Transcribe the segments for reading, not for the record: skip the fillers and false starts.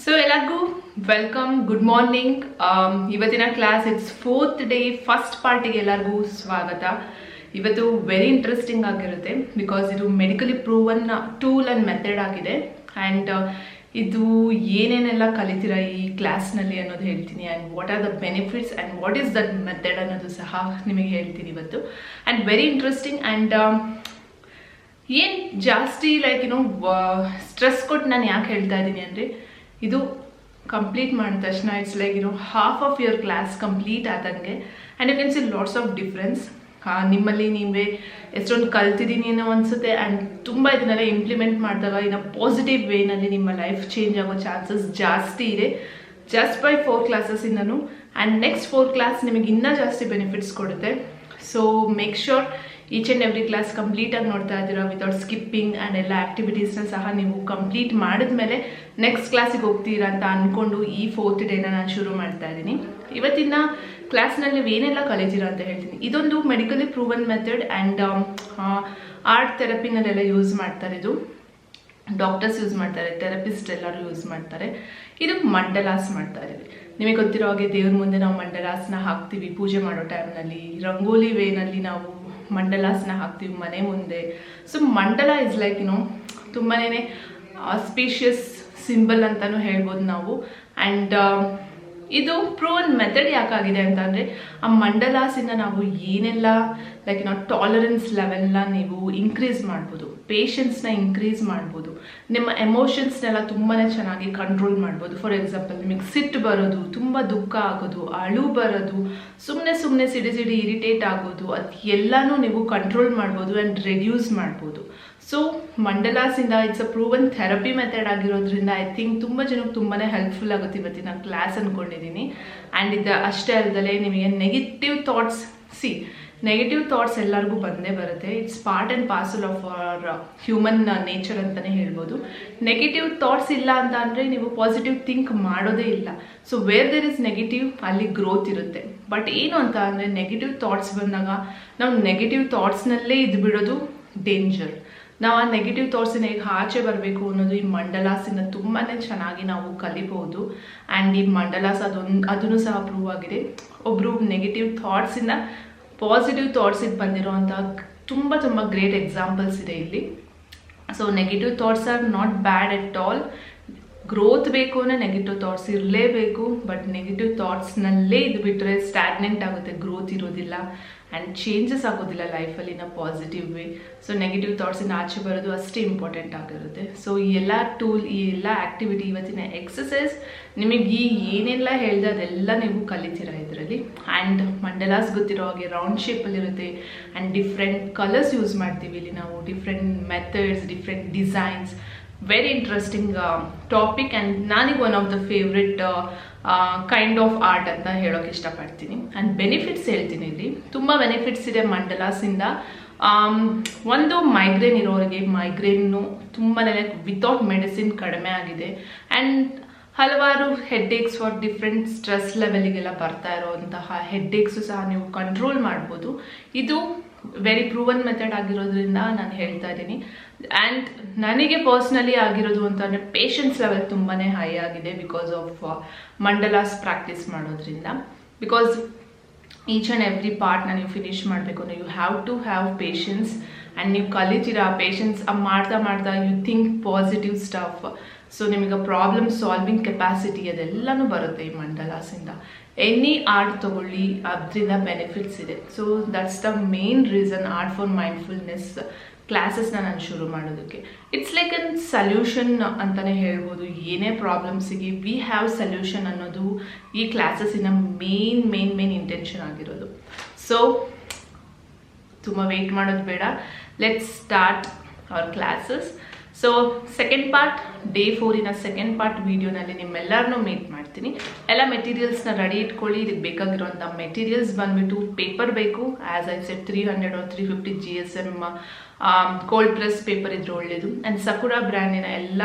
So ಎಲ್ಲರಿಗೂ welcome, good morning. ಇವತ್ತಿನ class it's 4th day first ಪಾರ್ಟಿಗೆ ಎಲ್ಲರಿಗೂ ಸ್ವಾಗತ. ಇವತ್ತು ವೆರಿ ಇಂಟ್ರೆಸ್ಟಿಂಗ್ ಆಗಿರುತ್ತೆ ಬಿಕಾಸ್ ಇದು medically proven tool and method ಆಗಿದೆ. ಆ್ಯಂಡ್ ಇದು ಏನೇನೆಲ್ಲ ಕಲಿತೀರಾ ಈ ಕ್ಲಾಸ್ನಲ್ಲಿ ಅನ್ನೋದು ಹೇಳ್ತೀನಿ. And what are the benefits and what is that method ಅನ್ನೋದು ಸಹ ನಿಮಗೆ ಹೇಳ್ತೀನಿ ಇವತ್ತು. And very interesting. ಆ್ಯಂಡ್ ಏನು ಜಾಸ್ತಿ ಸ್ಟ್ರೆಸ್ ಕೊಟ್ಟು ನಾನು ಯಾಕೆ ಹೇಳ್ತಾ ಇದ್ದೀನಿ ಅಂದರೆ, ಇದು ಕಂಪ್ಲೀಟ್ ಮಾಡಿದ ತಕ್ಷಣ it's half of your class complete ಆದಂಗೆ. And you can see lots of difference. ನಿಮ್ಮಲ್ಲಿ ನೀವೇ ಎಷ್ಟೊಂದು ಕಲ್ತಿದ್ದೀನಿ ಅನ್ನೋ ಅನಿಸುತ್ತೆ. ಆ್ಯಂಡ್ ತುಂಬ ಇದನ್ನೆಲ್ಲ ಇಂಪ್ಲಿಮೆಂಟ್ ಮಾಡಿದಾಗ ಇನ್ನು ಪಾಸಿಟಿವ್ ವೇನಲ್ಲಿ ನಿಮ್ಮ ಲೈಫ್ ಚೇಂಜ್ ಆಗೋ ಚಾನ್ಸಸ್ ಜಾಸ್ತಿ ಇದೆ ಜಸ್ಟ್ ಬೈ 4 ಕ್ಲಾಸಸ್ಸಿಂದನೂ. ಆ್ಯಂಡ್ ನೆಕ್ಸ್ಟ್ 4 ಕ್ಲಾಸ್ ನಿಮಗೆ ಇನ್ನೂ ಜಾಸ್ತಿ ಬೆನಿಫಿಟ್ಸ್ ಕೊಡುತ್ತೆ. So make sure each and every class ಕಂಪ್ಲೀಟಾಗಿ ನೋಡ್ತಾ ಇದ್ದೀರಾ ವಿತೌಟ್ ಸ್ಕಿಪ್ಪಿಂಗ್. ಆ್ಯಂಡ್ ಎಲ್ಲ ಆ್ಯಕ್ಟಿವಿಟೀಸ್ನ ಸಹ ನೀವು ಕಂಪ್ಲೀಟ್ ಮಾಡಿದ್ಮೇಲೆ ನೆಕ್ಸ್ಟ್ ಕ್ಲಾಸಿಗೆ ಹೋಗ್ತೀರಾ ಅಂತ ಅಂದ್ಕೊಂಡು ಈ 4th ಡೇನ ನಾನು ಶುರು ಮಾಡ್ತಾ ಇದ್ದೀನಿ. ಇವತ್ತಿನ ಕ್ಲಾಸ್ನಲ್ಲಿ ನೀವು ಏನೆಲ್ಲ ಕಲಿತೀರಾ ಅಂತ ಹೇಳ್ತೀನಿ. ಇದೊಂದು medically proven method and art ಥೆರಪಿನಲ್ಲೆಲ್ಲ ಯೂಸ್ ಮಾಡ್ತಾರೆ. ಇದು ಡಾಕ್ಟರ್ಸ್ ಯೂಸ್ ಮಾಡ್ತಾರೆ, ಥೆರಪಿಸ್ಟ್ ಎಲ್ಲರೂ ಯೂಸ್ ಮಾಡ್ತಾರೆ. ಇದು ಮಂಡಲಾಸ್ ಮಾಡ್ತಾ ಇದ್ದೀವಿ. ನಿಮಗೆ ಗೊತ್ತಿರೋ ಹಾಗೆ ದೇವ್ರ ಮುಂದೆ ನಾವು ಮಂಡಲಾಸ್ನ ಹಾಕ್ತೀವಿ ಪೂಜೆ ಮಾಡೋ ಟೈಮ್ನಲ್ಲಿ. ರಂಗೋಲಿ ವೇನಲ್ಲಿ ನಾವು ಮಂಡಲಾಸ್ನ ಹಾಕ್ತೀವಿ ಮನೆ ಮುಂದೆ. ಸೊ ಮಂಡಲ ಇಸ್ ತುಂಬಾ ಆಸ್ಪೀಷಿಯಸ್ ಸಿಂಬಲ್ ಅಂತಲೂ ಹೇಳ್ಬೋದು ನಾವು. ಆ್ಯಂಡ್ ಇದು ಪ್ರೂವನ್ ಮೆಥಡ್ ಯಾಕಾಗಿದೆ ಅಂತಂದರೆ, ಆ ಮಂಡಲಾಸಿಂದ ನಾವು ಏನೆಲ್ಲ ಟಾಲರೆನ್ಸ್ ಲೆವೆಲ್ನ ನೀವು ಇನ್ಕ್ರೀಸ್ ಮಾಡ್ಬೋದು, ಪೇಷನ್ಸ್ನ ಇನ್ಕ್ರೀಸ್ ಮಾಡ್ಬೋದು, ನಿಮ್ಮ ಎಮೋಷನ್ಸ್ನೆಲ್ಲ ತುಂಬಾ ಚೆನ್ನಾಗಿ ಕಂಟ್ರೋಲ್ ಮಾಡ್ಬೋದು. ಫಾರ್ ಎಕ್ಸಾಂಪಲ್, ನಿಮಗೆ ಸಿಟ್ಟು ಬರೋದು, ತುಂಬ ದುಃಖ ಆಗೋದು, ಅಳು ಬರೋದು, ಸುಮ್ಮನೆ ಸಿಡಿ ಇರಿಟೇಟ್ ಆಗೋದು, ಅದು ಎಲ್ಲನೂ ನೀವು ಕಂಟ್ರೋಲ್ ಮಾಡ್ಬೋದು ಆ್ಯಂಡ್ ರೆಡ್ಯೂಸ್ ಮಾಡ್ಬೋದು. ಸೊ ಮಂಡಲಾಸಿಂದ it's a proven therapy method ಆಗಿರೋದ್ರಿಂದ ಐ ಥಿಂಕ್ ತುಂಬ ಜನಕ್ಕೆ ತುಂಬಾ ಹೆಲ್ಪ್ಫುಲ್ ಆಗುತ್ತೆ ಇವತ್ತಿನ ಕ್ಲಾಸ್ ಅಂದ್ಕೊಂಡಿದ್ದೀನಿ. ಆ್ಯಂಡ್ ಇದು ಅಷ್ಟೇ ಅಲ್ಲದೆ ನಿಮಗೆ ನೆಗೆಟಿವ್ ಥಾಟ್ಸ್, ನೆಗೆಟಿವ್ ಥಾಟ್ಸ್ ಎಲ್ಲರಿಗೂ ಬಂದೇ ಬರುತ್ತೆ. It's part and parcel of our human nature ಅಂತಲೇ ಹೇಳ್ಬೋದು. ನೆಗೆಟಿವ್ ಥಾಟ್ಸ್ ಇಲ್ಲ ಅಂತ ಅಂದರೆ ನೀವು ಪಾಸಿಟಿವ್ ಥಿಂಕ್ ಮಾಡೋದೇ ಇಲ್ಲ. So where there is negative ಅಲ್ಲಿ ಗ್ರೋತ್ ಇರುತ್ತೆ. ಬಟ್ ಏನು ಅಂತ ಅಂದರೆ, ನೆಗೆಟಿವ್ ಥಾಟ್ಸ್ ಬಂದಾಗ ನಾವು ನೆಗೆಟಿವ್ ಥಾಟ್ಸ್ನಲ್ಲೇ ಇದ್ಬಿಡೋದು ಡೇಂಜರ್. ನಾವು ಆ ನೆಗೆಟಿವ್ ಥಾಟ್ಸಿನ ಹೇಗೆ ಆಚೆ ಬರಬೇಕು ಅನ್ನೋದು ಈ ಮಂಡಲಾಸಿನ ತುಂಬಾ ಚೆನ್ನಾಗಿ ನಾವು ಕಲಿಬೋದು. ಆ್ಯಂಡ್ ಈ ಮಂಡಲಾಸ್ ಅದನ್ನು ಸಹ ಪ್ರೂವ್ ಆಗಿದೆ. ಒಬ್ಬರು ನೆಗೆಟಿವ್ ಥಾಟ್ಸಿಂದ ಪಾಸಿಟಿವ್ ಥಾಟ್ಸಿಗೆ ಬಂದಿರೋವಂಥ ತುಂಬ ಗ್ರೇಟ್ ಎಕ್ಸಾಂಪಲ್ಸ್ ಇದೆ ಇಲ್ಲಿ. So negative thoughts are not bad at all. Growth ಬೇಕು ಅಂದರೆ ನೆಗೆಟಿವ್ ಥಾಟ್ಸ್ ಇರಲೇಬೇಕು. ಬಟ್ ನೆಗೆಟಿವ್ ಥಾಟ್ಸ್ನಲ್ಲೇ ಇದು ಬಿಟ್ಟರೆ ಸ್ಟ್ಯಾಗ್ನೆಂಟ್ ಆಗುತ್ತೆ, ಗ್ರೋತ್ ಇರೋದಿಲ್ಲ ಆ್ಯಂಡ್ ಚೇಂಜಸ್ ಆಗೋದಿಲ್ಲ ಲೈಫಲ್ಲಿ in a positive way. So negative ಥಾಟ್ಸಿಂದ ಆಚೆ ಬರೋದು ಅಷ್ಟೇ ಇಂಪಾರ್ಟೆಂಟ್ ಆಗಿರುತ್ತೆ. ಸೊ ಈ ಎಲ್ಲ ಟೂಲ್, ಈ ಎಲ್ಲ ಆ್ಯಕ್ಟಿವಿಟಿ, ಇವತ್ತಿನ ಎಕ್ಸಸೈಸ್ ನಿಮಗೆ ಏನೆಲ್ಲ ಹೇಳಿದೆ ಅದೆಲ್ಲ ನೀವು ಕಲಿತೀರಾ ಇದರಲ್ಲಿ. ಆ್ಯಂಡ್ ಮಂಡಲಾಸ್ ಗೊತ್ತಿರೋ ಹಾಗೆ ರೌಂಡ್ ಶೇಪಲ್ಲಿರುತ್ತೆ ಆ್ಯಂಡ್ ಡಿಫ್ರೆಂಟ್ ಕಲರ್ಸ್ ಯೂಸ್ ಮಾಡ್ತೀವಿ ಇಲ್ಲಿ ನಾವು, different methods, different designs. Very interesting topic and ನನಗೆ one of the favourite kind of art ಅಂತ ಹೇಳೋಕೆ ಇಷ್ಟಪಡ್ತೀನಿ. ಆ್ಯಂಡ್ ಬೆನಿಫಿಟ್ಸ್ ಹೇಳ್ತೀನಿ ಇಲ್ಲಿ. ತುಂಬ ಬೆನಿಫಿಟ್ಸ್ ಇದೆ ಮಂಡಲಾಸಿಂದ. ಒಂದು ಮೈಗ್ರೇನ್ ಇರೋರಿಗೆ ಮೈಗ್ರೇನು ತುಂಬಾ ವಿತೌಟ್ ಮೆಡಿಸಿನ್ ಕಡಿಮೆ ಆಗಿದೆ. ಆ್ಯಂಡ್ ಹಲವಾರು ಹೆಡ್ಏಕ್ಸ್ ಫಾರ್ ಡಿಫ್ರೆಂಟ್ ಸ್ಟ್ರೆಸ್ ಲೆವೆಲಿಗೆಲ್ಲ ಬರ್ತಾ ಇರೋವಂತಹ ಹೆಡ್ಏಕ್ಸು ಸಹ ನೀವು ಕಂಟ್ರೋಲ್ ಮಾಡ್ಬೋದು. ಇದು ವೆರಿ ಪ್ರೂವನ್ ಮೆಥಡ್ ಆಗಿರೋದ್ರಿಂದ ನಾನು ಹೇಳ್ತಾ ಇದ್ದೀನಿ. ಆ್ಯಂಡ್ ನನಗೆ ಪರ್ಸ್ನಲಿ ಆಗಿರೋದು ಅಂತಂದರೆ ಪೇಷನ್ಸ್ ಲೆವೆಲ್ ತುಂಬಾ ಹೈ ಆಗಿದೆ ಬಿಕಾಸ್ ಆಫ್ ಮಂಡಲಾಸ್ ಪ್ರಾಕ್ಟೀಸ್ ಮಾಡೋದ್ರಿಂದ. ಬಿಕಾಸ್ ಈಚ್ ಆ್ಯಂಡ್ ಎವ್ರಿ ಪಾರ್ಟ್ನ ನೀವು ಫಿನಿಶ್ ಮಾಡಬೇಕು ಅಂದರೆ you have to have patience. And ನೀವು ಕಲಿತೀರಾ ಪೇಷನ್ಸ್ ಮಾಡ್ತಾ you think positive stuff. So ನಿಮಗೆ ಪ್ರಾಬ್ಲಮ್ ಸಾಲ್ವಿಂಗ್ ಕೆಪಾಸಿಟಿ ಅದೆಲ್ಲನೂ ಬರುತ್ತೆ ಈ ಮಂಡಲಾಸಿಂದ. ಎನಿ ಆರ್ಟ್ ತೊಗೊಳ್ಳಿ, ಅದರಿಂದ ಬೆನಿಫಿಟ್ಸ್ ಇದೆ. So that's the main reason art for mindfulness ಕ್ಲಾಸಸ್ನ ನಾನು ಶುರು ಮಾಡೋದಕ್ಕೆ. ಇಟ್ಸ್ ಲೈಕ್ ಅನ್ ಸಲ್ಯೂಷನ್ ಅಂತಲೇ ಹೇಳ್ಬೋದು. ಏನೇ ಪ್ರಾಬ್ಲಮ್ಸಿಗೆ ವಿ ಹ್ಯಾವ್ ಸಲ್ಯೂಷನ್ ಅನ್ನೋದು ಈ ಕ್ಲಾಸಸ್ಸಿನ ಮೇನ್ ಇಂಟೆನ್ಷನ್ ಆಗಿರೋದು. ಸೊ ತುಂಬ ವೆಯ್ಟ್ ಮಾಡೋದು ಬೇಡ, let's start our classes. So second part, day 4 second part ವೀಡಿಯೋನಲ್ಲಿ ನಿಮ್ಮೆಲ್ಲರನ್ನೂ ಮೀಟ್ ಮಾಡ್ತೀನಿ. ಎಲ್ಲ ಮೆಟೀರಿಯಲ್ಸ್ನ ರೆಡಿ ಇಟ್ಕೊಳ್ಳಿ. ಇದಕ್ಕೆ ಬೇಕಾಗಿರೋಂಥ ಮೆಟೀರಿಯಲ್ಸ್ ಬಂದುಬಿಟ್ಟು ಪೇಪರ್ ಬೇಕು. As I set 300 or 350 GSM cold press paper ಇದ್ರೆ ಒಳ್ಳೆಯದು. ಆ್ಯಂಡ್ ಸಕುರಾ ಬ್ರ್ಯಾಂಡಿನ ಎಲ್ಲ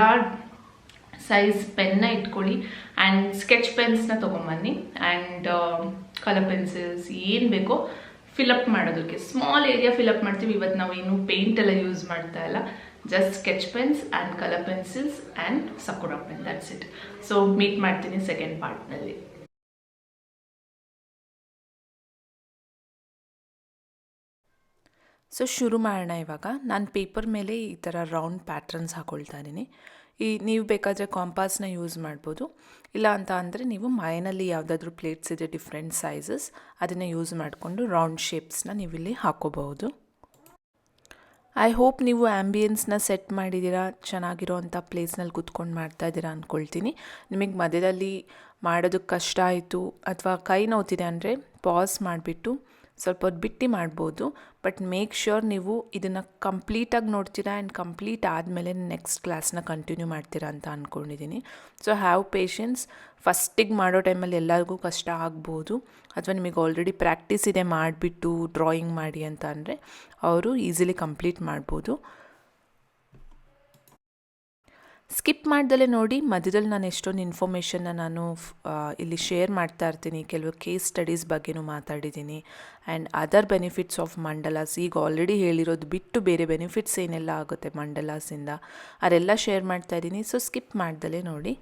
ಸೈಜ್ ಪೆನ್ನ ಇಟ್ಕೊಳ್ಳಿ. ಆ್ಯಂಡ್ ಸ್ಕೆಚ್ ಪೆನ್ಸ್ನ ತೊಗೊಂಬನ್ನಿ. ಆ್ಯಂಡ್ ಕಲರ್ ಪೆನ್ಸಿಲ್ಸ್ ಏನು ಬೇಕೋ ಫಿಲಪ್ ಮಾಡೋದಕ್ಕೆ ಸ್ಮಾಲ್ ಏರಿಯಾ ಫಿಲಪ್ ಮಾಡ್ತೀವಿ. ಇವತ್ತು ನಾವು ಏನು ಪೇಂಟ್ ಎಲ್ಲ ಯೂಸ್ ಮಾಡ್ತಾ ಇಲ್ಲ. Just sketch pens and colour pencils and Sakura pen, that's it. So meet ಮಾಡ್ತೀನಿ ಸೆಕೆಂಡ್ ಪಾರ್ಟ್ನಲ್ಲಿ. ಸೊ ಶುರು ಮಾಡೋಣ. ಇವಾಗ ನಾನು ಪೇಪರ್ ಮೇಲೆ ಈ ಥರ ರೌಂಡ್ ಪ್ಯಾಟ್ರನ್ಸ್ ಹಾಕ್ಕೊಳ್ತಾ ಇದ್ದೀನಿ. ನೀವು ಬೇಕಾದರೆ ಕಾಂಪಾಸ್ನ ಯೂಸ್ ಮಾಡ್ಬೋದು, ಇಲ್ಲ ಅಂತ ಅಂದರೆ ನೀವು ಮನೆಯಲ್ಲಿ ಯಾವುದಾದ್ರೂ ಪ್ಲೇಟ್ಸ್ ಇದೆ ಡಿಫ್ರೆಂಟ್ ಸೈಜಸ್, ಅದನ್ನು ಯೂಸ್ ಮಾಡಿಕೊಂಡು ರೌಂಡ್ ಶೇಪ್ಸ್ನ ನೀವು ಇಲ್ಲಿ ಹಾಕ್ಕೋಬಹುದು. ಐ ಹೋಪ್ ನೀವು ಆ್ಯಂಬಿಯನ್ಸ್ನ ಸೆಟ್ ಮಾಡಿದ್ದೀರಾ, ಚೆನ್ನಾಗಿರೋ ಅಂಥ ಪ್ಲೇಸ್ನಲ್ಲಿ ಕೂತ್ಕೊಂಡು ಮಾಡ್ತಾಯಿದ್ದೀರಾ ಅಂದ್ಕೊಳ್ತೀನಿ. ನಿಮಗೆ ಮಧ್ಯದಲ್ಲಿ ಮಾಡೋದಕ್ಕೆ ಕಷ್ಟ ಆಯಿತು ಅಥವಾ ಕೈ ನೋವ್ತಿದೆ ಅಂದರೆ ಪಾಸ್ ಮಾಡಿಬಿಟ್ಟು ಸ್ವಲ್ಪ ಹೊತ್ತು ಬಿಟ್ಟು ಮಾಡ್ಬೋದು. ಬಟ್ ಮೇಕ್ ಶ್ಯೂರ್ ನೀವು ಇದನ್ನು ಕಂಪ್ಲೀಟಾಗಿ ನೋಡ್ತೀರಾ ಆ್ಯಂಡ್ ಕಂಪ್ಲೀಟ್ ಆದಮೇಲೆ ನೆಕ್ಸ್ಟ್ ಕ್ಲಾಸ್ನ ಕಂಟಿನ್ಯೂ ಮಾಡ್ತೀರಾ ಅಂತ ಅಂದ್ಕೊಂಡಿದ್ದೀನಿ. So have patience. ಫಸ್ಟಿಗೆ ಮಾಡೋ ಟೈಮಲ್ಲಿ ಎಲ್ಲರಿಗೂ ಕಷ್ಟ ಆಗ್ಬೋದು, ಅಥವಾ ನಿಮಗೆ ಆಲ್ರೆಡಿ ಪ್ರಾಕ್ಟೀಸ್ ಇದೆ ಮಾಡಿಬಿಟ್ಟು ಡ್ರಾಯಿಂಗ್ ಮಾಡಿ ಅಂತ ಅಂದರೆ ಅವರು ಈಸಿಲಿ ಕಂಪ್ಲೀಟ್ ಮಾಡ್ಬೋದು. ಸ್ಕಿಪ್ ಮಾಡ್ದಲೇ ನೋಡಿ, ಮಧ್ಯದಲ್ಲಿ ನಾನು ಎಷ್ಟೊಂದು ಇನ್ಫಾರ್ಮೇಷನ್ನ ನಾನು ಇಲ್ಲಿ ಶೇರ್ ಮಾಡ್ತಾ ಇರ್ತೀನಿ. ಕೆಲವು ಕೇಸ್ ಸ್ಟಡೀಸ್ ಬಗ್ಗೆನೂ ಮಾತಾಡಿದ್ದೀನಿ ಆ್ಯಂಡ್ ಅದರ್ ಬೆನಿಫಿಟ್ಸ್ ಆಫ್ ಮಂಡಲಾಸ್. ಈಗ ಆಲ್ರೆಡಿ ಹೇಳಿರೋದು ಬಿಟ್ಟು ಬೇರೆ ಬೆನಿಫಿಟ್ಸ್ ಏನೆಲ್ಲ ಆಗುತ್ತೆ ಮಂಡಲಾಸಿಂದ ಅದೆಲ್ಲ ಶೇರ್ ಮಾಡ್ತಾ ಇದ್ದೀನಿ. ಸೊ ಸ್ಕಿಪ್ ಮಾಡ್ದಲೇ ನೋಡಿ.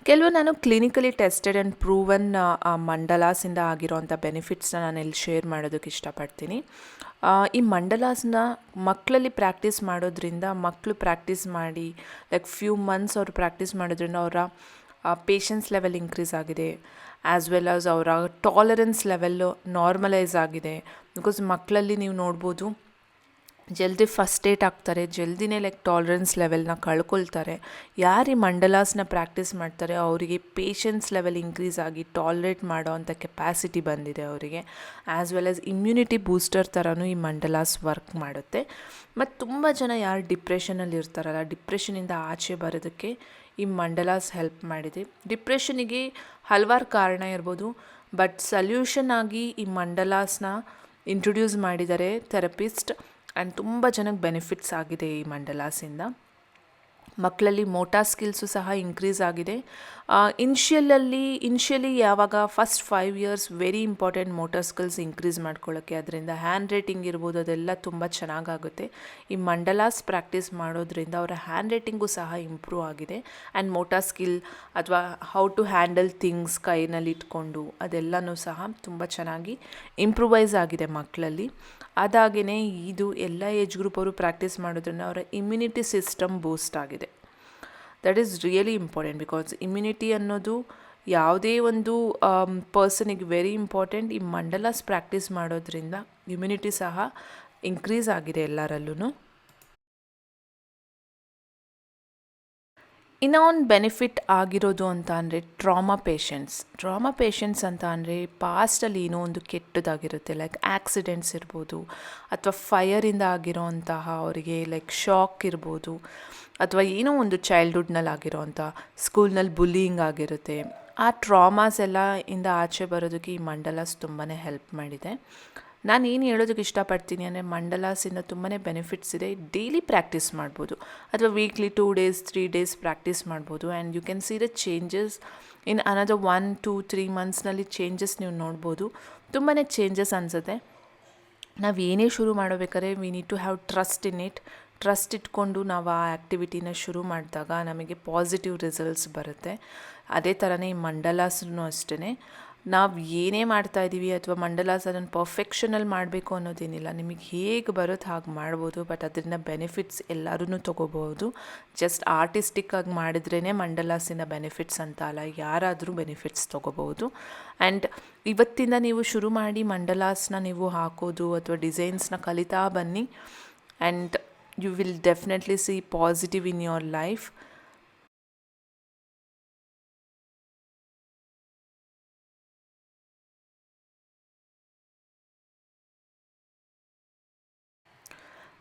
ಕೆಲವು ನಾನು ಕ್ಲಿನಿಕಲಿ ಟೆಸ್ಟೆಡ್ ಆ್ಯಂಡ್ ಪ್ರೂವನ್ ಮಂಡಲಾಸಿಂದ ಆಗಿರೋವಂಥ ಬೆನಿಫಿಟ್ಸ್ನ ನಾನು ಇಲ್ಲಿ ಶೇರ್ ಮಾಡೋದಕ್ಕೆ ಇಷ್ಟಪಡ್ತೀನಿ. ಈ ಮಂಡಲಾಸ್ನ ಮಕ್ಕಳಲ್ಲಿ ಪ್ರಾಕ್ಟೀಸ್ ಮಾಡೋದ್ರಿಂದ, ಮಕ್ಕಳು ಪ್ರಾಕ್ಟೀಸ್ ಮಾಡಿ ಲೈಕ್ ಫ್ಯೂ ಮಂತ್ಸ್ ಅವರು ಪ್ರಾಕ್ಟೀಸ್ ಮಾಡೋದ್ರಿಂದ ಅವರ ಪೇಷನ್ಸ್ ಲೆವೆಲ್ ಇನ್ಕ್ರೀಸ್ ಆಗಿದೆ, ಆ್ಯಸ್ ವೆಲ್ ಆಸ್ ಅವರ ಟಾಲರೆನ್ಸ್ ಲೆವೆಲ್ಲು ನಾರ್ಮಲೈಸ್ ಆಗಿದೆ. ಬಿಕಾಸ್ ಮಕ್ಕಳಲ್ಲಿ ನೀವು ನೋಡ್ಬೋದು ಜಲ್ದಿ ಫಸ್ಟೇಟ್ ಆಗ್ತಾರೆ, ಜಲ್ದಿನೇ ಲೈಕ್ ಟಾಲರೆನ್ಸ್ ಲೆವೆಲ್ನ ಕಳ್ಕೊಳ್ತಾರೆ. ಯಾರು ಈ ಮಂಡಲಾಸ್ನ ಪ್ರಾಕ್ಟೀಸ್ ಮಾಡ್ತಾರೆ ಅವರಿಗೆ ಪೇಷನ್ಸ್ ಲೆವೆಲ್ ಇನ್ಕ್ರೀಸ್ ಆಗಿ ಟಾಲರೇಟ್ ಮಾಡೋ ಅಂಥ ಕೆಪಾಸಿಟಿ ಬಂದಿದೆ ಅವರಿಗೆ. As well as immunity booster ಥರನೂ ಈ ಮಂಡಲಾಸ್ ವರ್ಕ್ ಮಾಡುತ್ತೆ. ಮತ್ತು ತುಂಬ ಜನ ಯಾರು ಡಿಪ್ರೆಷನಲ್ಲಿ ಇರ್ತಾರಲ್ಲ, ಡಿಪ್ರೆಷನಿಂದ ಆಚೆ ಬರೋದಕ್ಕೆ ಈ ಮಂಡಲಾಸ್ ಹೆಲ್ಪ್ ಮಾಡಿದೆ. ಡಿಪ್ರೆಷನಿಗೆ ಹಲವಾರು ಕಾರಣ ಇರ್ಬೋದು, ಬಟ್ ಸಲ್ಯೂಷನ್ ಆಗಿ ಈ ಮಂಡಲಾಸ್ನ ಇಂಟ್ರೊಡ್ಯೂಸ್ ಮಾಡಿದ್ದಾರೆ ಥೆರಪಿಸ್ಟ್ ಆ್ಯಂಡ್ ತುಂಬ ಜನಕ್ಕೆ ಬೆನಿಫಿಟ್ಸ್ ಆಗಿದೆ ಈ ಮಂಡಲಾಸಿಂದ. ಮಕ್ಕಳಲ್ಲಿ ಮೋಟಾರ್ ಸ್ಕಿಲ್ಸು ಸಹ ಇನ್ಕ್ರೀಸ್ ಆಗಿದೆ. ಇನ್ಷಿಯಲಿ ಯಾವಾಗ first 5 years very important motor skills increase ಮಾಡ್ಕೊಳ್ಳೋಕ್ಕೆ. ಅದರಿಂದ ಹ್ಯಾಂಡ್ ರೈಟಿಂಗ್ ಇರ್ಬೋದು, ಅದೆಲ್ಲ ತುಂಬ ಚೆನ್ನಾಗಾಗುತ್ತೆ. ಈ ಮಂಡಲಾಸ್ ಪ್ರಾಕ್ಟೀಸ್ ಮಾಡೋದ್ರಿಂದ ಅವರ ಹ್ಯಾಂಡ್ ರೈಟಿಂಗು ಸಹ ಇಂಪ್ರೂವ್ ಆಗಿದೆ. ಆ್ಯಂಡ್ ಮೋಟಾರ್ ಸ್ಕಿಲ್ ಅಥವಾ ಹೌ ಟು ಹ್ಯಾಂಡಲ್ ಥಿಂಗ್ಸ್ ಕೈನಲ್ಲಿ ಇಟ್ಕೊಂಡು ಅದೆಲ್ಲನೂ ಸಹ ತುಂಬ ಚೆನ್ನಾಗಿ ಇಂಪ್ರೂವೈಸ್ ಆಗಿದೆ ಮಕ್ಕಳಲ್ಲಿ. ಅದಾಗೇ ಇದು ಎಲ್ಲ ಏಜ್ ಗ್ರೂಪ್ ಅವರು ಪ್ರಾಕ್ಟೀಸ್ ಮಾಡೋದ್ರಿಂದ ಅವರ ಇಮ್ಯುನಿಟಿ ಸಿಸ್ಟಮ್ ಬೂಸ್ಟ್ ಆಗಿದೆ. That is really important, because immunity ಅನ್ನೋದು ಯಾವುದೇ ಒಂದು ಪರ್ಸನಿಗೆ ವೆರಿ ಇಂಪಾರ್ಟೆಂಟ್. ಈ ಮಂಡಲಾಸ್ ಪ್ರಾಕ್ಟೀಸ್ ಮಾಡೋದ್ರಿಂದ ಇಮ್ಯುನಿಟಿ ಸಹ ಇನ್ಕ್ರೀಸ್ ಆಗಿದೆ ಎಲ್ಲರಲ್ಲೂ. ಇನ್ನೂ ಒಂದು ಬೆನಿಫಿಟ್ ಆಗಿರೋದು ಅಂತ ಅಂದರೆ ಟ್ರಾಮಾ ಪೇಷಂಟ್ಸ್ ಅಂತ ಅಂದರೆ ಪಾಸ್ಟಲ್ಲಿ ಏನೋ ಒಂದು ಕೆಟ್ಟದಾಗಿರುತ್ತೆ, ಲೈಕ್ ಆಕ್ಸಿಡೆಂಟ್ಸ್ ಇರ್ಬೋದು, ಅಥವಾ ಫೈರಿಂದ ಆಗಿರೋ ಅಂತಹ ಅವರಿಗೆ ಲೈಕ್ ಶಾಕ್ ಇರ್ಬೋದು, ಅಥವಾ ಏನೋ ಒಂದು ಚೈಲ್ಡ್ಹುಡ್ನಲ್ಲಿ ಆಗಿರೋವಂಥ ಸ್ಕೂಲ್ನಲ್ಲಿ ಬುಲ್ಲಿಯಿಂಗ್ ಆಗಿರುತ್ತೆ. ಆ ಟ್ರಾಮಾಸ್ ಎಲ್ಲ ಇಂದ ಆಚೆ ಬರೋದಕ್ಕೆ ಈ ಮಂಡಲಾಸ್ ತುಂಬಾ ಹೆಲ್ಪ್ ಮಾಡಿದೆ. ನಾನು ಏನು ಹೇಳೋದಕ್ಕೆ ಇಷ್ಟಪಡ್ತೀನಿ ಅಂದರೆ ಮಂಡಲಾಸಿಂದ ತುಂಬಾ ಬೆನಿಫಿಟ್ಸ್ ಇದೆ. ಡೈಲಿ ಪ್ರಾಕ್ಟೀಸ್ ಮಾಡ್ಬೋದು, ಅಥವಾ ವೀಕ್ಲಿ 2 days 3 days ಪ್ರಾಕ್ಟೀಸ್ ಮಾಡ್ಬೋದು. And you can see the changes in another 1 2 3 monthsನಲ್ಲಿ ಚೇಂಜಸ್ ನೀವು ನೋಡ್ಬೋದು. ತುಂಬಾ ಚೇಂಜಸ್ ಅನಿಸುತ್ತೆ. ನಾವು ಏನೇ ಶುರು ಮಾಡಬೇಕಾದ್ರೆ we need to have trust ಇಟ್ಕೊಂಡು ನಾವು ಆ ಆ್ಯಕ್ಟಿವಿಟಿನ ಶುರು ಮಾಡಿದಾಗ ನಮಗೆ ಪಾಸಿಟಿವ್ ರಿಸಲ್ಟ್ಸ್ ಬರುತ್ತೆ. ಅದೇ ಥರನೇ ಈ ಮಂಡಲಾಸೂ ಅಷ್ಟೇ. ನಾವು ಏನೇ ಮಾಡ್ತಾಯಿದ್ದೀವಿ ಅಥವಾ ಮಂಡಲಾಸ್ ಅದನ್ನು ಪರ್ಫೆಕ್ಷನಲ್ಲಿ ಮಾಡಬೇಕು ಅನ್ನೋದೇನಿಲ್ಲ, ನಿಮಗೆ ಹೇಗೆ ಬರುತ್ತೆ ಹಾಗೆ ಮಾಡ್ಬೋದು. ಬಟ್ ಅದರಿಂದ ಬೆನಿಫಿಟ್ಸ್ ಎಲ್ಲರೂ ತೊಗೋಬೋದು. ಜಸ್ಟ್ ಆರ್ಟಿಸ್ಟಿಕ್ಕಾಗಿ ಮಾಡಿದ್ರೇ ಮಂಡಲಾಸಿನ ಬೆನಿಫಿಟ್ಸ್ ಅಂತ ಅಲ್ಲ, ಯಾರಾದರೂ ಬೆನಿಫಿಟ್ಸ್ ತೊಗೋಬೋದು. ಆ್ಯಂಡ್ ಇವತ್ತಿಂದ ನೀವು ಶುರು ಮಾಡಿ ಮಂಡಲಾಸ್ನ ನೀವು ಹಾಕೋದು ಅಥವಾ ಡಿಸೈನ್ಸ್ನ ಕಲಿತಾ ಬನ್ನಿ, and you will definitely see positive in your life.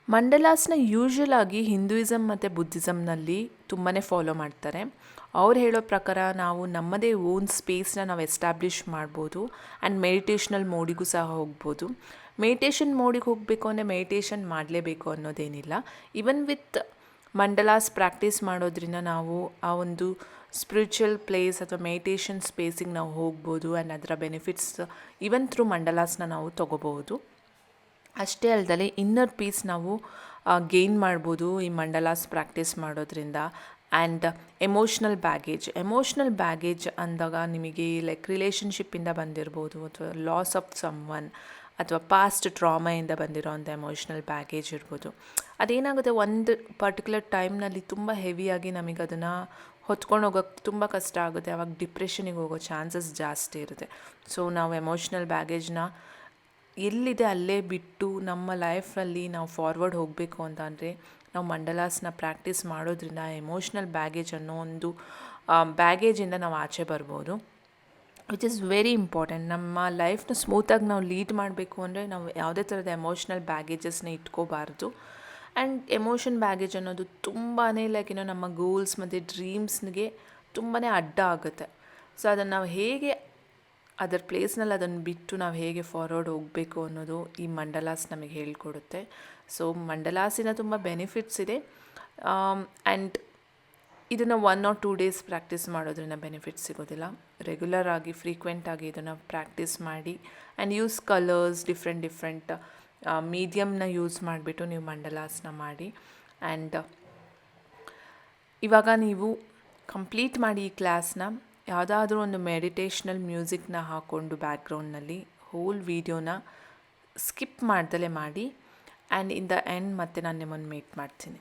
ಮಂಡಲಾಸ್ನ ಯೂಶ್ವಲ್ ಆಗಿ ಹಿಂದೂಯಿಸಮ್ ಮತ್ತು ಬುದ್ಧಿಸಮ್ನಲ್ಲಿ ತುಂಬಾ ಫಾಲೋ ಮಾಡ್ತಾರೆ. ಅವ್ರು ಹೇಳೋ ಪ್ರಕಾರ ನಾವು ನಮ್ಮದೇ ಓನ್ ಸ್ಪೇಸ್ನ ನಾವು ಎಸ್ಟಾಬ್ಲಿಷ್ ಮಾಡ್ಬೋದು. ಆ್ಯಂಡ್ ಮೆಡಿಟೇಷ್ನಲ್ ಮೋಡಿಗೂ ಸಹ ಹೋಗ್ಬೋದು. ಮೆಡಿಟೇಷನ್ ಮೋಡಿಗೆ ಹೋಗಬೇಕು ಅಂದರೆ ಮೆಡಿಟೇಷನ್ ಮಾಡಲೇಬೇಕು ಅನ್ನೋದೇನಿಲ್ಲ. ಈವನ್ ವಿತ್ ಮಂಡಲಾಸ್ ಪ್ರಾಕ್ಟೀಸ್ ಮಾಡೋದ್ರಿಂದ ನಾವು ಆ ಒಂದು ಸ್ಪಿರಿಚುವಲ್ ಪ್ಲೇಸ್ ಅಥವಾ ಮೆಡಿಟೇಷನ್ ಸ್ಪೇಸಿಗೆ ನಾವು ಹೋಗ್ಬೋದು. ಆ್ಯಂಡ್ ಅದರ ಬೆನಿಫಿಟ್ಸ್ ಈವನ್ ಥ್ರೂ ಮಂಡಲಾಸ್ನ ನಾವು ತೊಗೋಬೋದು. ಅಷ್ಟೇ ಅಲ್ಲದೆ ಇನ್ನರ್ ಪೀಸ್ ನಾವು ಗೇನ್ ಮಾಡ್ಬೋದು ಈ ಮಂಡಲಾಸ್ ಪ್ರಾಕ್ಟೀಸ್ ಮಾಡೋದ್ರಿಂದ. ಆ್ಯಂಡ್ ಎಮೋಷ್ನಲ್ ಬ್ಯಾಗೇಜ್ ಅಂದಾಗ ನಿಮಗೆ ಲೈಕ್ ರಿಲೇಷನ್ಶಿಪ್ಪಿಂದ ಬಂದಿರ್ಬೋದು, ಅಥವಾ ಲಾಸ್ ಆಫ್ ಸಮ್ ಒನ್, ಅಥವಾ ಪಾಸ್ಟ್ ಟ್ರಾಮೆಯಿಂದ ಬಂದಿರೋವಂಥ ಎಮೋಷ್ನಲ್ ಬ್ಯಾಗೇಜ್ ಇರ್ಬೋದು. ಅದೇನಾಗುತ್ತೆ, ಒಂದು ಪರ್ಟಿಕ್ಯುಲರ್ ಟೈಮ್ನಲ್ಲಿ ತುಂಬ ಹೆವಿಯಾಗಿ ನಮಗೆ ಅದನ್ನು ಹೊತ್ಕೊಂಡು ಹೋಗೋಕ್ಕೆ ತುಂಬ ಕಷ್ಟ ಆಗುತ್ತೆ. ಆವಾಗ ಡಿಪ್ರೆಷನಿಗೆ ಹೋಗೋ ಚಾನ್ಸಸ್ ಜಾಸ್ತಿ ಇರುತ್ತೆ. ಸೊ ನಾವು ಎಮೋಷ್ನಲ್ ಬ್ಯಾಗೇಜ್ನ ಎಲ್ಲಿದೆ ಅಲ್ಲೇ ಬಿಟ್ಟು ನಮ್ಮ ಲೈಫಲ್ಲಿ ನಾವು ಫಾರ್ವರ್ಡ್ ಹೋಗಬೇಕು ಅಂತ ಅಂದರೆ ನಾವು ಮಂಡಲಾಸ್ನ ಪ್ರಾಕ್ಟೀಸ್ ಮಾಡೋದ್ರಿಂದ ಎಮೋಷ್ನಲ್ ಬ್ಯಾಗೇಜ್ ಅನ್ನೋ ಒಂದು ಬ್ಯಾಗೇಜಿಂದ ನಾವು ಆಚೆ ಬರ್ಬೋದು, ವಿಚ್ ಇಸ್ ವೆರಿ ಇಂಪಾರ್ಟೆಂಟ್. ನಮ್ಮ ಲೈಫ್ನ ಸ್ಮೂತಾಗಿ ನಾವು ಲೀಡ್ ಮಾಡಬೇಕು ಅಂದರೆ ನಾವು ಯಾವುದೇ ಥರದ ಎಮೋಷ್ನಲ್ ಬ್ಯಾಗೇಜಸ್ನ ಇಟ್ಕೋಬಾರ್ದು. ಆ್ಯಂಡ್ ಎಮೋಷನ್ ಬ್ಯಾಗೇಜ್ ಅನ್ನೋದು ತುಂಬಾ ಲೈಕ್ ನಮ್ಮ ಗೋಲ್ಸ್ ಮತ್ತು ಡ್ರೀಮ್ಸ್ಗೆ ತುಂಬಾ ಅಡ್ಡ ಆಗುತ್ತೆ. ಸೊ ಅದನ್ನು ನಾವು ಹೇಗೆ ಅದರ ಪ್ಲೇಸ್ನಲ್ಲಿ ಅದನ್ನು ಬಿಟ್ಟು ನಾವು ಹೇಗೆ ಫಾರ್ವರ್ಡ್ ಹೋಗಬೇಕು ಅನ್ನೋದು ಈ ಮಂಡಲಾಸ್ ನಮಗೆ ಹೇಳ್ಕೊಡುತ್ತೆ. ಸೊ ಮಂಡಲಾಸಿನ ತುಂಬ ಬೆನಿಫಿಟ್ಸ್ ಇದೆ. ಆ್ಯಂಡ್ ಇದನ್ನು 1 or 2 days ಪ್ರಾಕ್ಟೀಸ್ ಮಾಡೋದ್ರಿಂದ ಬೆನಿಫಿಟ್ಸ್ ಸಿಗೋದಿಲ್ಲ. ರೆಗ್ಯುಲರ್ ಆಗಿ ಫ್ರೀಕ್ವೆಂಟಾಗಿ ಇದನ್ನು ಪ್ರಾಕ್ಟೀಸ್ ಮಾಡಿ ಆ್ಯಂಡ್ ಯೂಸ್ ಕಲರ್ಸ್, ಡಿಫ್ರೆಂಟ್ ಮೀಡಿಯಮ್ನ ಯೂಸ್ ಮಾಡಿಬಿಟ್ಟು ನೀವು ಮಂಡಲಾಸ್ನ ಮಾಡಿ. ಆ್ಯಂಡ್ ಇವಾಗ ನೀವು ಕಂಪ್ಲೀಟ್ ಮಾಡಿ ಈ ಕ್ಲಾಸ್ನ ಯಾವುದಾದ್ರೂ ಒಂದು ಮೆಡಿಟೇಷ್ನಲ್ ಮ್ಯೂಸಿಕ್ನ ಹಾಕ್ಕೊಂಡು ಬ್ಯಾಕ್ಗ್ರೌಂಡ್ನಲ್ಲಿ ಹೋಲ್ ವೀಡಿಯೋನ ಸ್ಕಿಪ್ ಮಾಡ್ದಲೇ ಮಾಡಿ. ಆ್ಯಂಡ್ ಇನ್ ದ ಎಂಡ್ ಮತ್ತೆ ನಾನು ನಿಮ್ಮನ್ನು ಮೀಟ್ ಮಾಡ್ತೀನಿ.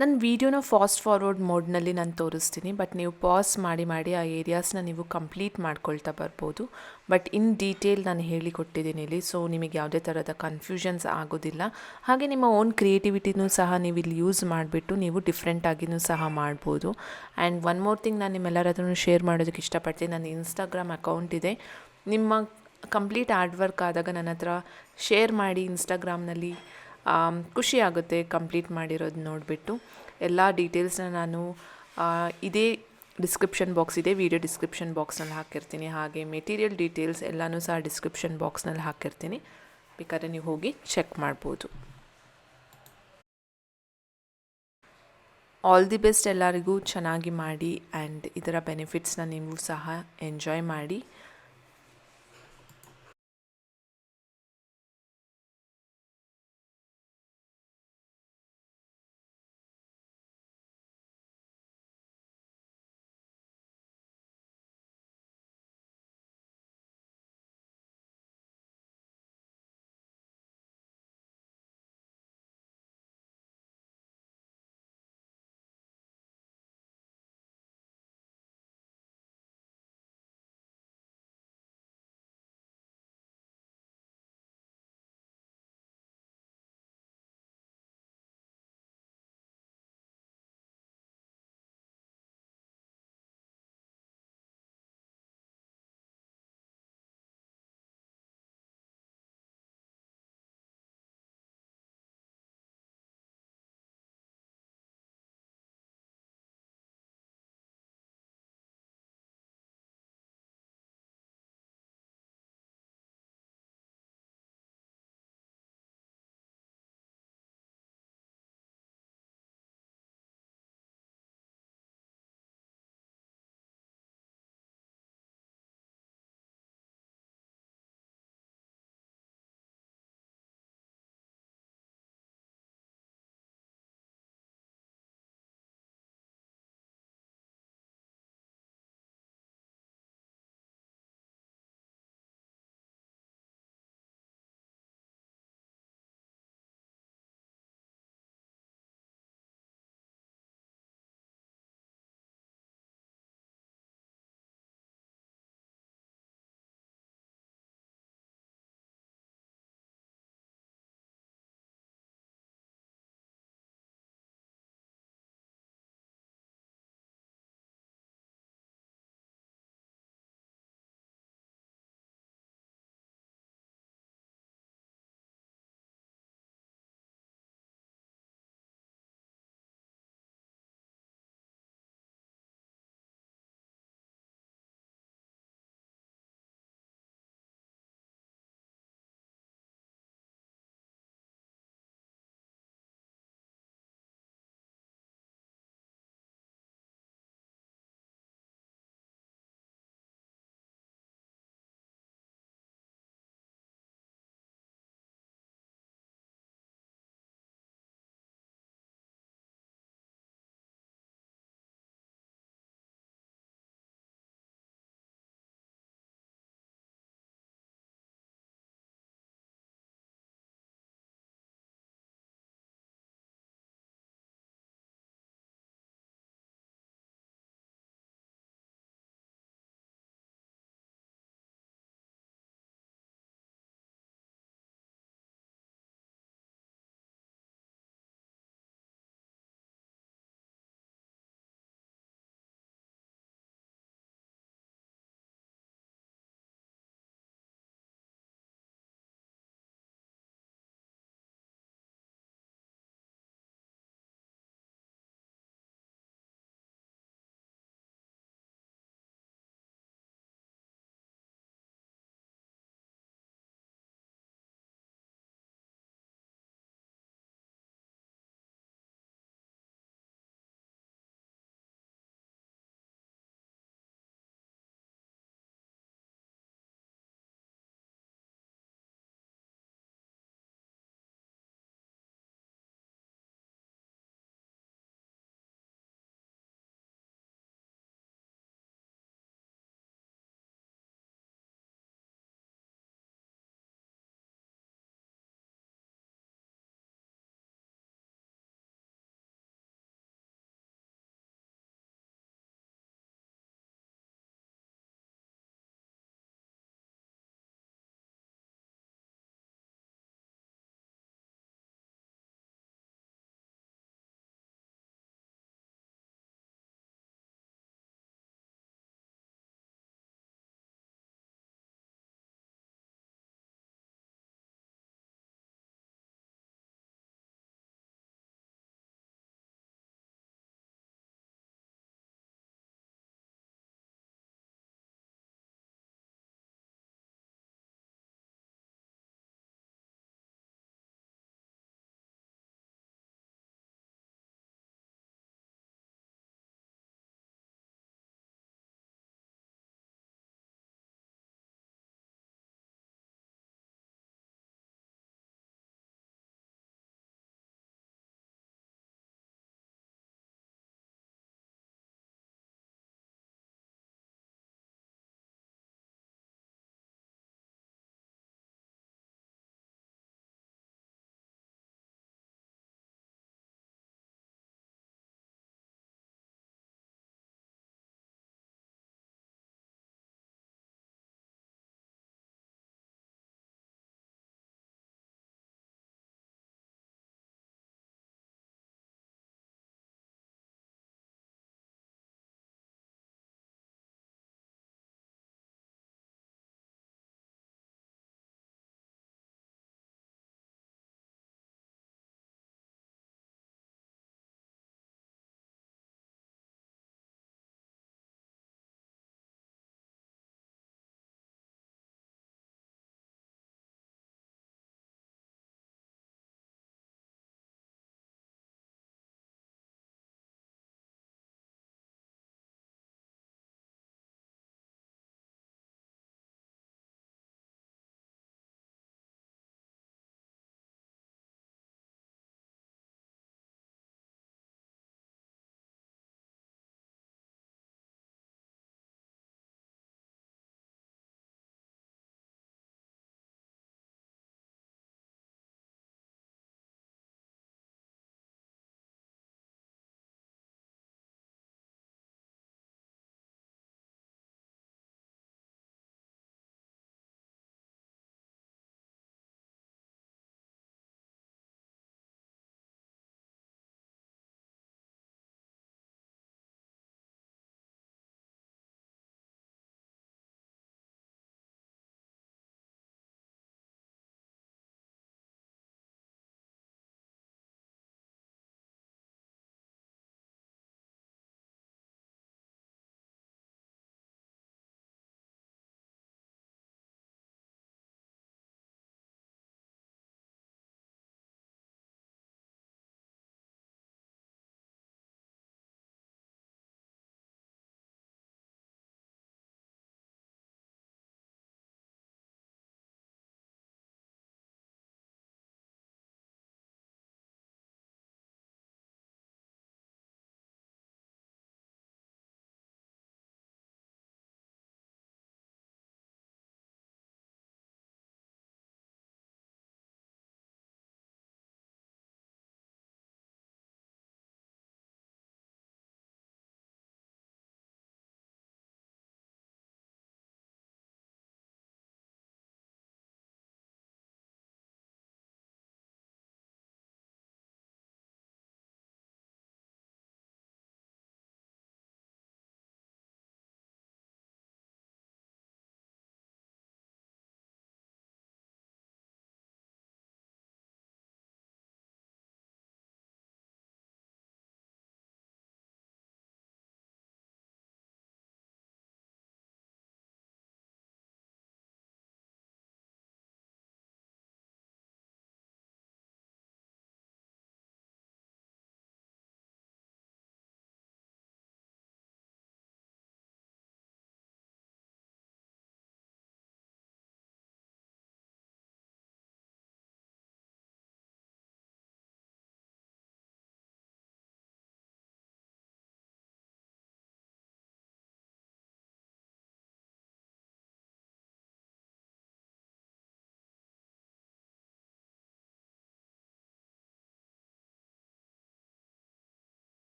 ನನ್ನ ವೀಡಿಯೋನ ಫಾಸ್ಟ್ ಫಾರ್ವರ್ಡ್ ಮೋಡ್ನಲ್ಲಿ ನಾನು ತೋರಿಸ್ತೀನಿ, ಬಟ್ ನೀವು ಪಾಸ್ ಮಾಡಿ ಆ ಏರಿಯಾಸ್ನ ನೀವು ಕಂಪ್ಲೀಟ್ ಮಾಡ್ಕೊಳ್ತಾ ಬರ್ಬೋದು. ಬಟ್ ಇನ್ ಡೀಟೇಲ್ ನಾನು ಹೇಳಿಕೊಟ್ಟಿದ್ದೀನಿ ಇಲ್ಲಿ, ಸೊ ನಿಮಗೆ ಯಾವುದೇ ಥರದ ಕನ್ಫ್ಯೂಷನ್ಸ್ ಆಗೋದಿಲ್ಲ. ಹಾಗೆ ನಿಮ್ಮ ಓನ್ ಕ್ರಿಯೇಟಿವಿಟಿನೂ ಸಹ ನೀವು ಇಲ್ಲಿ ಯೂಸ್ ಮಾಡಿಬಿಟ್ಟು ನೀವು ಡಿಫ್ರೆಂಟಾಗಿಯೂ ಸಹ ಮಾಡ್ಬೋದು. ಆ್ಯಂಡ್ ಒನ್ ಮೋರ್ ಥಿಂಗ್ ನಾನು ನಿಮ್ಮೆಲ್ಲರ ಹತ್ರನೂ ಶೇರ್ ಮಾಡೋದಕ್ಕೆ ಇಷ್ಟಪಡ್ತೀನಿ. ನನ್ನ ಇನ್ಸ್ಟಾಗ್ರಾಮ್ ಅಕೌಂಟ್ ಇದೆ. ನಿಮ್ಮ ಕಂಪ್ಲೀಟ್ ಆರ್ಟ್ ವರ್ಕ್ ಆದಾಗ ನನ್ನ ಹತ್ರ ಶೇರ್ ಮಾಡಿ ಇನ್ಸ್ಟಾಗ್ರಾಮ್ನಲ್ಲಿ. ಖುಷಿ ಆಗುತ್ತೆ ಕಂಪ್ಲೀಟ್ ಮಾಡಿರೋದು ನೋಡಿಬಿಟ್ಟು. ಎಲ್ಲ ಡೀಟೇಲ್ಸ್ನ ನಾನು ಇದೇ ವಿಡಿಯೋ ಡಿಸ್ಕ್ರಿಪ್ಷನ್ ಬಾಕ್ಸ್ನಲ್ಲಿ ಹಾಕಿರ್ತೀನಿ. ಹಾಗೆ ಮೆಟೀರಿಯಲ್ ಡೀಟೇಲ್ಸ್ ಎಲ್ಲನೂ ಸಹ ಡಿಸ್ಕ್ರಿಪ್ಷನ್ ಬಾಕ್ಸ್ನಲ್ಲಿ ಹಾಕಿರ್ತೀನಿ, ಬೇಕಾದ್ರೆ ನೀವು ಹೋಗಿ ಚೆಕ್ ಮಾಡ್ಬೋದು. ಆಲ್ ದಿ ಬೆಸ್ಟ್ ಎಲ್ಲರಿಗೂ. ಚೆನ್ನಾಗಿ ಮಾಡಿ ಆ್ಯಂಡ್ ಇದರ ಬೆನಿಫಿಟ್ಸ್ನ ನೀವು ಸಹ ಎಂಜಾಯ್ ಮಾಡಿ.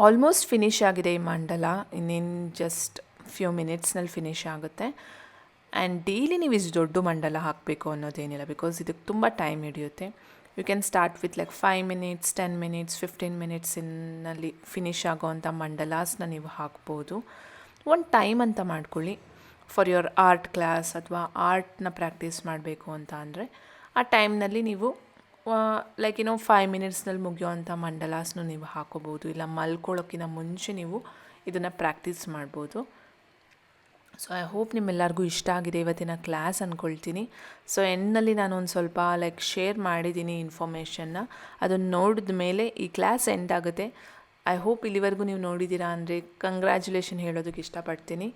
ಆಲ್ಮೋಸ್ಟ್ ಫಿನಿಷ್ ಆಗಿದೆ ಈ ಮಂಡಲ. ಇನ್ನೇನು ಜಸ್ಟ್ ಫ್ಯೂ ಮಿನಿಟ್ಸ್ನಲ್ಲಿ ಫಿನಿಷ್ ಆಗುತ್ತೆ. ಆ್ಯಂಡ್ ಡೈಲಿ ನೀವು ಇಷ್ಟು ದೊಡ್ಡ ಮಂಡಲ ಹಾಕಬೇಕು ಅನ್ನೋದೇನಿಲ್ಲ, ಬಿಕಾಸ್ ಇದಕ್ಕೆ ತುಂಬ ಟೈಮ್ ಹಿಡಿಯುತ್ತೆ. You can start with like 5 minutes, 10 minutes, 15 ಮಿನಿಟ್ಸಿನಲ್ಲಿ ಫಿನಿಷ್ ಆಗೋವಂಥ ಮಂಡಲಾಸ್ನ ನೀವು ಹಾಕ್ಬೋದು. ಒಂದು ಟೈಮ್ ಅಂತ ಮಾಡ್ಕೊಳ್ಳಿ. ಫಾರ್ ಯುವರ್ ಆರ್ಟ್ ಕ್ಲಾಸ್ ಅಥವಾ ಆರ್ಟ್ನ ಪ್ರಾಕ್ಟೀಸ್ ಮಾಡಬೇಕು ಅಂತ ಅಂದರೆ ಆ ಟೈಮ್ನಲ್ಲಿ ನೀವು ಲೈಕ್ 5 ಮಿನಿಟ್ಸ್ನಲ್ಲಿ ಮುಗಿಯೋವಂಥ ಮಂಡಲಾಸ್ನು ನೀವು ಹಾಕೋಬೋದು. ಇಲ್ಲ ಮಲ್ಕೊಳ್ಳೋಕ್ಕಿಂತ ಮುಂಚೆ ನೀವು ಇದನ್ನು ಪ್ರಾಕ್ಟೀಸ್ ಮಾಡ್ಬೋದು. ಸೊ ಐ ಹೋಪ್ ನಿಮ್ಮೆಲ್ಲರಿಗೂ ಇಷ್ಟ ಆಗಿದೆ ಇವತ್ತಿನ ಕ್ಲಾಸ್ ಅಂದ್ಕೊಳ್ತೀನಿ. ಸೊ ಎಂಡ್ನಲ್ಲಿ ನಾನು ಒಂದು ಸ್ವಲ್ಪ ಲೈಕ್ ಶೇರ್ ಮಾಡಿದ್ದೀನಿ ಇನ್ಫಾರ್ಮೇಷನ್ನ. ಅದನ್ನು ನೋಡಿದ ಮೇಲೆ ಈ ಕ್ಲಾಸ್ ಎಂಡ್ ಆಗುತ್ತೆ. ಐ ಹೋಪ್ ಇಲ್ಲಿವರೆಗೂ ನೀವು ನೋಡಿದ್ದೀರಾ ಅಂದರೆ ಕಂಗ್ರ್ಯಾಚುಲೇಷನ್ ಹೇಳೋದಕ್ಕೆ ಇಷ್ಟಪಡ್ತೀನಿ.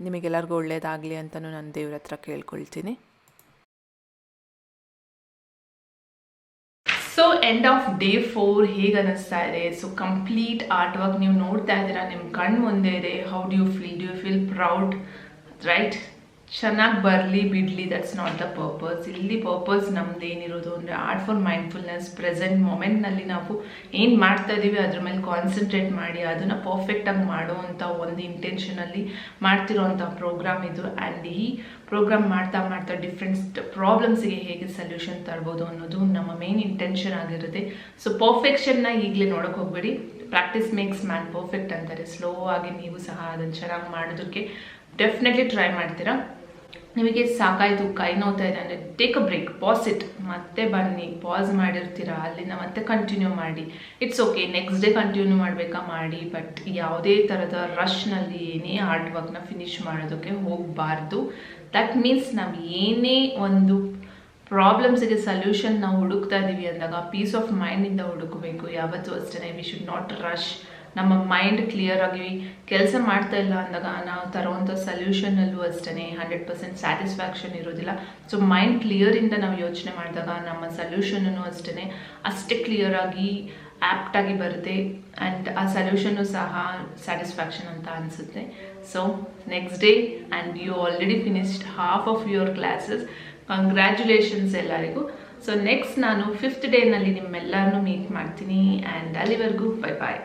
ನಿಮಗೆಲ್ಲರಿಗೂ ಒಳ್ಳೆಯದಾಗಲಿ ಅಂತಲೂ ನಾನು ದೇವ್ರ ಹತ್ರ ಕೇಳ್ಕೊಳ್ತೀನಿ. ಸೊ ಎಂಡ್ ಆಫ್ ಡೇ 4 ಹೇಗೆ ಅನ್ನಿಸ್ತಾ ಇದೆ? ಸೊ ಕಂಪ್ಲೀಟ್ ಆರ್ಟ್ ವರ್ಕ್ ನೀವು ನೋಡ್ತಾ ಇದ್ದೀರಾ, ನಿಮ್ಮ ಕಣ್ಣು ಮುಂದೆ ಇದೆ. How do you feel proud, right? ಚೆನ್ನಾಗಿ ಬರಲಿ ಬಿಡಲಿ, ದಟ್ಸ್ ನಾಟ್ ದ ಪರ್ಪಸ್. ಇಲ್ಲಿ ಪರ್ಪಸ್ ನಮ್ದು ಏನಿರೋದು ಅಂದರೆ ಆರ್ಟ್ ಫಾರ್ ಮೈಂಡ್ಫುಲ್ನೆಸ್. ಪ್ರೆಸೆಂಟ್ ಮೊಮೆಂಟ್ನಲ್ಲಿ ನಾವು ಏನು ಮಾಡ್ತಾ ಇದ್ದೀವಿ ಅದ್ರ ಮೇಲೆ ಕಾನ್ಸಂಟ್ರೇಟ್ ಮಾಡಿ ಅದನ್ನು ಪರ್ಫೆಕ್ಟಾಗಿ ಮಾಡುವಂಥ ಒಂದು ಇಂಟೆನ್ಷನಲ್ಲಿ ಮಾಡ್ತಿರೋವಂಥ ಪ್ರೋಗ್ರಾಮ್ ಇದು. ಆ್ಯಂಡ್ ಈ ಪ್ರೋಗ್ರಾಮ್ ಮಾಡ್ತಾ ಡಿಫ್ರೆಂಟ್ ಪ್ರಾಬ್ಲಮ್ಸಿಗೆ ಹೇಗೆ ಸೊಲ್ಯೂಷನ್ ತರ್ಬೋದು ಅನ್ನೋದು ನಮ್ಮ ಮೇನ್ ಇಂಟೆನ್ಷನ್ ಆಗಿರುತ್ತೆ. ಸೊ ಪರ್ಫೆಕ್ಷನ್ನ ಈಗಲೇ ನೋಡೋಕೆ ಹೋಗ್ಬೇಡಿ. ಪ್ರಾಕ್ಟೀಸ್ ಮೇಕ್ಸ್ ಮ್ಯಾನ್ ಪರ್ಫೆಕ್ಟ್ ಅಂತಾರೆ. ಸ್ಲೋ ಆಗಿ ನೀವು ಸಹ ಅದನ್ನು ಚೆನ್ನಾಗಿ ಮಾಡೋದಕ್ಕೆ ಡೆಫಿನೆಟ್ಲಿ ಟ್ರೈ ಮಾಡ್ತೀರಾ. ನಿಮಗೆ ಸಾಕಾಯಿತು, ಕೈ ನೋವ್ತಾ ಇದೆ ಅಂದರೆ take a break, pause it, ಮತ್ತೆ ಬನ್ನಿ. ಪಾಸ್ ಮಾಡಿರ್ತೀರಾ, ಅಲ್ಲಿಂದ ಮತ್ತೆ ಕಂಟಿನ್ಯೂ ಮಾಡಿ. It's okay, next day continue ಮಾಡಬೇಕಾ ಮಾಡಿ. ಬಟ್ ಯಾವುದೇ ಥರದ ರಶ್ನಲ್ಲಿ ಏನೇ ಆರ್ಟ್ ವರ್ಕ್ನ ಫಿನಿಷ್ ಮಾಡೋದಕ್ಕೆ ಹೋಗಬಾರ್ದು. ದಟ್ ಮೀನ್ಸ್ ನಾವು ಏನೇ ಒಂದು ಪ್ರಾಬ್ಲಮ್ಸಿಗೆ ಸೊಲ್ಯೂಷನ್ ನಾವು ಹುಡುಕ್ತಾ ಇದ್ದೀವಿ ಅಂದಾಗ ಪೀಸ್ ಆಫ್ ಮೈಂಡಿಂದ ಹುಡುಕಬೇಕು. ಯಾವತ್ತೂ ಅಷ್ಟೇ ವಿ ಶುಡ್ ನಾಟ್ ರಶ್. ನಮ್ಮ ಮೈಂಡ್ ಕ್ಲಿಯರ್ ಆಗಿ ಕೆಲಸ ಮಾಡ್ತಾ ಇಲ್ಲ ಅಂದಾಗ ನಾವು ತರುವಂಥ ಸೊಲ್ಯೂಷನಲ್ಲೂ ಅಷ್ಟೇ 100% ಸ್ಯಾಟಿಸ್ಫ್ಯಾಕ್ಷನ್ ಇರೋದಿಲ್ಲ. ಸೊ ಮೈಂಡ್ ಕ್ಲಿಯರಿಂದ ನಾವು ಯೋಚನೆ ಮಾಡಿದಾಗ ನಮ್ಮ ಸೊಲ್ಯೂಷನೂ ಅಷ್ಟೇ ಕ್ಲಿಯರಾಗಿ ಆ್ಯಪ್ಟಾಗಿ ಬರುತ್ತೆ. ಆ್ಯಂಡ್ ಆ ಸೊಲ್ಯೂಷನ್ನು ಸಹ ಸ್ಯಾಟಿಸ್ಫ್ಯಾಕ್ಷನ್ ಅಂತ ಅನಿಸುತ್ತೆ. So next day and you already finished half of your classes. Congratulations ಎಲ್ಲರಿಗೂ. ಸೊ ನೆಕ್ಸ್ಟ್ ನಾನು 5th ಡೇನಲ್ಲಿ ನಿಮ್ಮೆಲ್ಲರನ್ನೂ ಮೀಟ್ ಮಾಡ್ತೀನಿ. ಆ್ಯಂಡ್ ಅಲ್ಲಿವರೆಗೂ ಬೈ ಬಾಯ್.